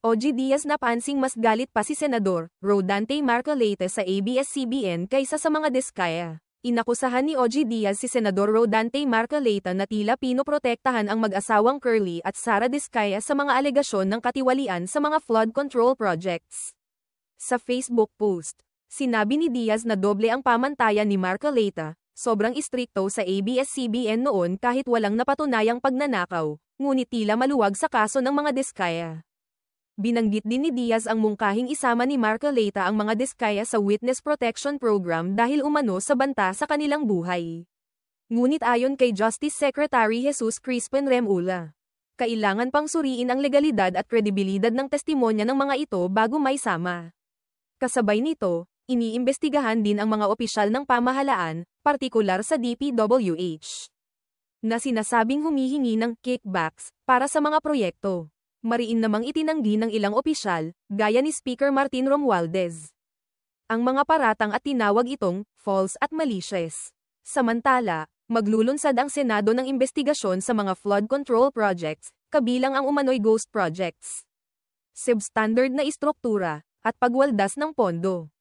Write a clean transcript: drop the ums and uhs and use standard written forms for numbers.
OG Diaz napansing mas galit pa si Senador Rodante Marcoleta sa ABS-CBN kaysa sa mga diskaya. Inakusahan ni OG Diaz si Senador Rodante Marcoleta na tila pinoprotektahan ang mag-asawang Curly at Sara Diskaya sa mga alegasyon ng katiwalian sa mga flood control projects. Sa Facebook post, sinabi ni Diaz na doble ang pamantayan ni Marcoleta, sobrang istrikto sa ABS-CBN noon kahit walang napatunayang pagnanakaw, ngunit tila maluwag sa kaso ng mga diskaya. Binanggit din ni Diaz ang mungkahing isama ni Marcoleta ang mga diskaya sa Witness Protection Program dahil umano sa banta sa kanilang buhay. Ngunit ayon kay Justice Secretary Jesus Crispin Remulla, kailangan pang suriin ang legalidad at kredibilidad ng testimonya ng mga ito bago maisama. Kasabay nito, iniimbestigahan din ang mga opisyal ng pamahalaan, partikular sa DPWH, na sinasabing humihingi ng kickbacks para sa mga proyekto. Mariin namang itinanggi ng ilang opisyal, gaya ni Speaker Martin Romualdez, ang mga paratang at tinawag itong false at malicious. Samantala, maglulunsad ang Senado ng investigasyon sa mga flood control projects, kabilang ang umano'y ghost projects, substandard na istruktura, at pagwaldas ng pondo.